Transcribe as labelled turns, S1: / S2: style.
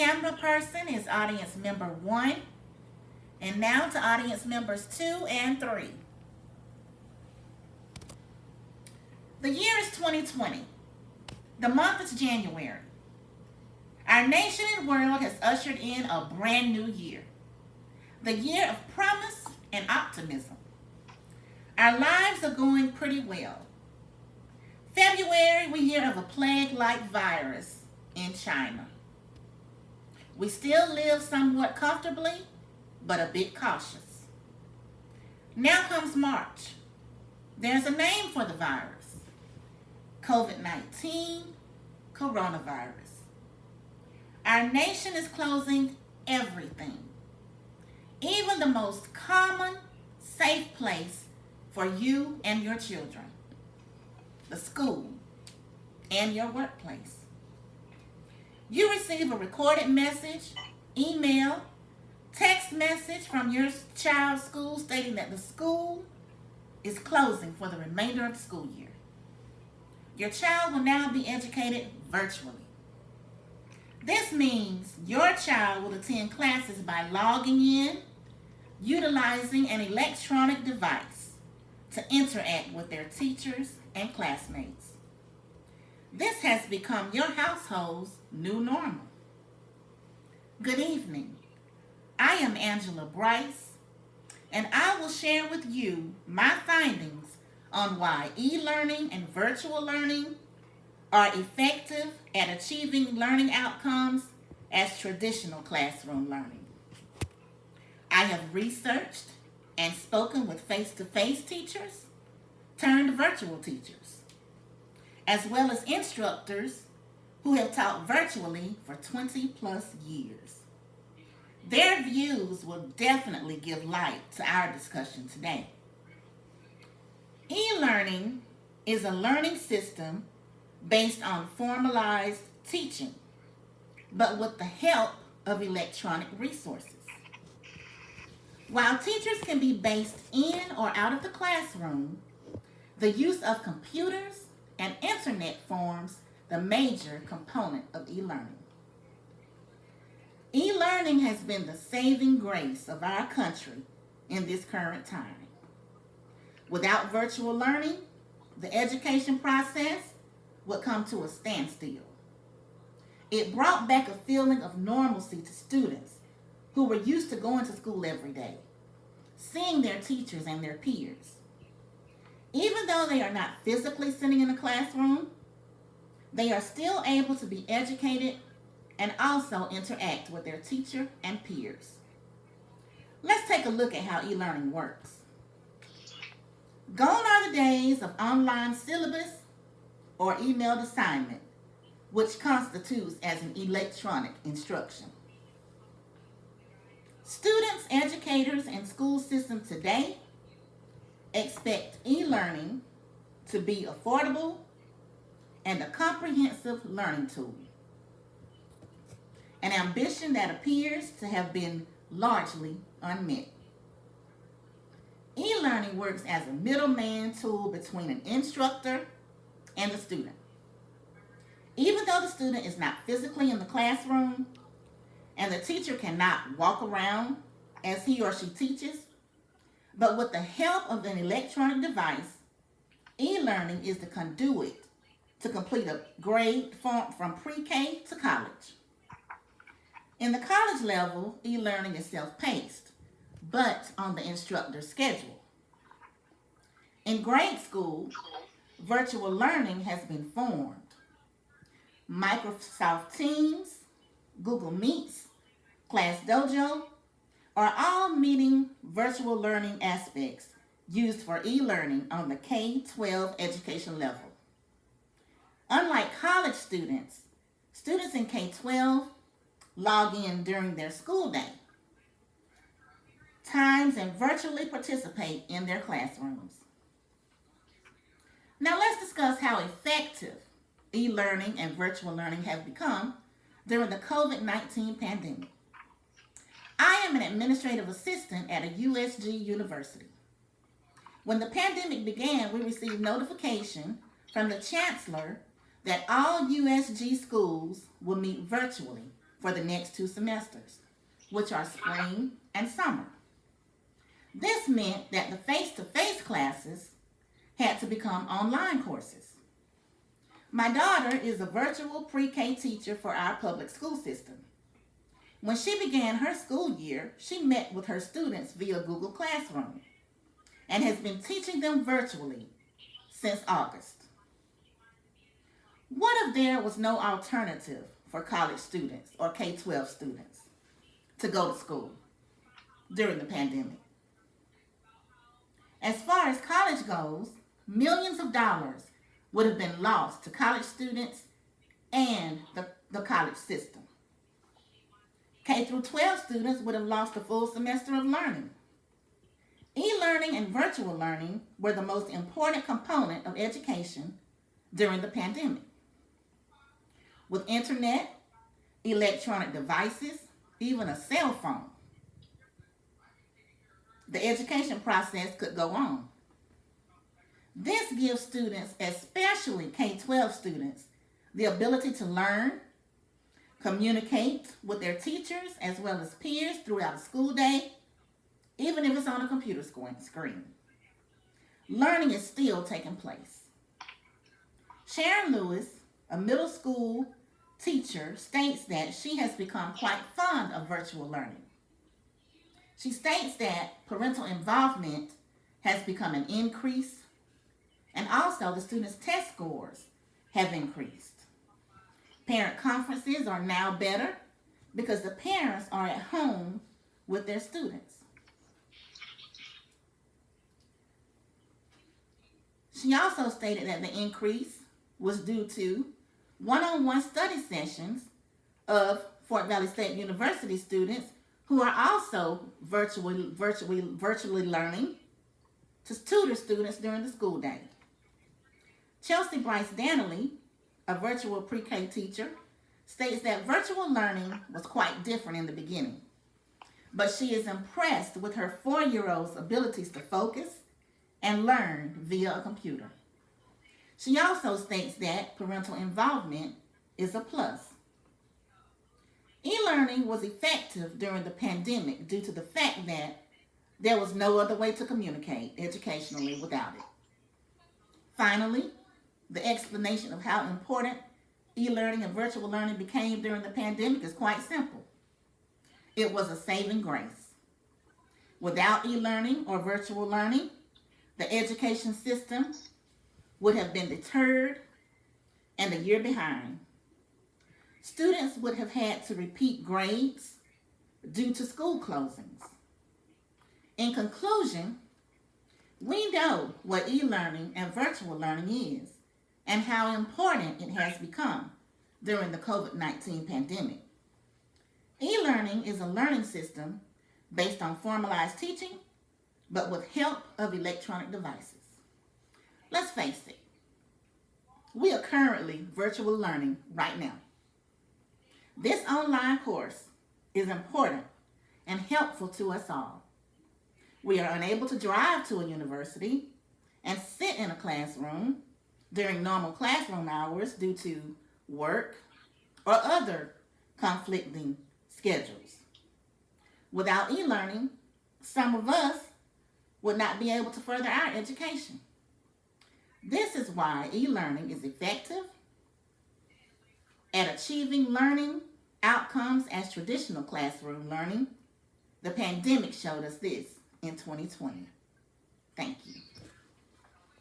S1: camera person is audience member 1. And now to audience members 2 and 3. The year is 2020. The month is January. Our nation and world has ushered in a brand new year. The year of promise and optimism. Our lives are going pretty well. February, we hear of a plague-like virus in China. We still live somewhat comfortably, but a bit cautious. Now comes March. There's a name for the virus. COVID-19, coronavirus. Our nation is closing everything. Even the most common, safe place for you and your children. The school and your workplace. You receive a recorded message, email, text message from your child's school stating that the school is closing for the remainder of the school year. Your child will now be educated virtually. This means your child will attend classes by logging in, utilizing an electronic device to interact with their teachers and classmates. This has become your household's new normal. Good evening. I am Angela Brice, and I will share with you my findings on why e-learning and virtual learning are effective at achieving learning outcomes as traditional classroom learning. I have researched and spoken with face-to-face teachers turned virtual teachers, as well as instructors who have taught virtually for 20 plus years. Their views will definitely give light to our discussion today. E-learning is a learning system based on formalized teaching, but with the help of electronic resources. While teachers can be based in or out of the classroom, the use of computers and internet forms the major component of e-learning. E-learning has been the saving grace of our country in this current time. Without virtual learning, the education process would come to a standstill. It brought back a feeling of normalcy to students who were used to going to school every day, seeing their teachers and their peers. Even though they are not physically sitting in a classroom, they are still able to be educated and also interact with their teacher and peers. Let's take a look at how e-learning works. Gone are the days of online syllabus or emailed assignment, which constitutes as an electronic instruction. Students, educators, and school systems today expect e-learning to be affordable and a comprehensive learning tool, an ambition that appears to have been largely unmet. E-learning works as a middleman tool between an instructor and the student. Even though the student is not physically in the classroom and the teacher cannot walk around as he or she teaches, but with the help of an electronic device, e-learning is the conduit to complete a grade from pre-K to college. In the college level, e-learning is self-paced, but on the instructor's schedule. In grade school, virtual learning has been formed. Microsoft Teams, Google Meets, Class Dojo are all meeting virtual learning aspects used for e-learning on the K-12 education level. Unlike college students, students in K-12 log in during their school day times and virtually participate in their classrooms. Now let's discuss how effective e-learning and virtual learning have become during the COVID-19 pandemic. I am an administrative assistant at a USG university. When the pandemic began, we received notification from the chancellor that all USG schools will meet virtually for the next 2 semesters, which are spring and summer. This meant that the face-to-face classes had to become online courses. My daughter is a virtual pre-K teacher for our public school system. When she began her school year, she met with her students via Google Classroom and has been teaching them virtually since August. What if there was no alternative for college students or K-12 students to go to school during the pandemic? As far as college goes, millions of dollars would have been lost to college students and the college system. K through 12 students would have lost a full semester of learning. E-learning and virtual learning were the most important component of education during the pandemic. With internet, electronic devices, even a cell phone, the education process could go on. This gives students, especially K-12 students, the ability to learn, communicate with their teachers as well as peers throughout the school day, even if it's on a computer screen. Learning is still taking place. Sharon Lewis, a middle school teacher, states that she has become quite fond of virtual learning. She states that parental involvement has become an increase, and also the students' test scores have increased. Parent conferences are now better because the parents are at home with their students. She also stated that the increase was due to one-on-one study sessions of Fort Valley State University students who are also virtually learning to tutor students during the school day. Chelsea Brice Danley, a virtual pre-K teacher, states that virtual learning was quite different in the beginning, but she is impressed with her 4-year-old's abilities to focus and learn via a computer. She also states that parental involvement is a plus. E-learning was effective during the pandemic due to the fact that there was no other way to communicate educationally without it. Finally, the explanation of how important e-learning and virtual learning became during the pandemic is quite simple. It was a saving grace. Without e-learning or virtual learning, the education system would have been deterred and a year behind. Students would have had to repeat grades due to school closings. In conclusion, we know what e-learning and virtual learning is and how important it has become during the COVID-19 pandemic. E-learning is a learning system based on formalized teaching, but with help of electronic devices. Let's face it, we are currently virtual learning right now. This online course is important and helpful to us all. We are unable to drive to a university and sit in a classroom during normal classroom hours due to work or other conflicting schedules. Without e-learning, some of us would not be able to further our education. This is why e-learning is effective at achieving learning outcomes as traditional classroom learning. The pandemic showed us this in 2020. Thank you.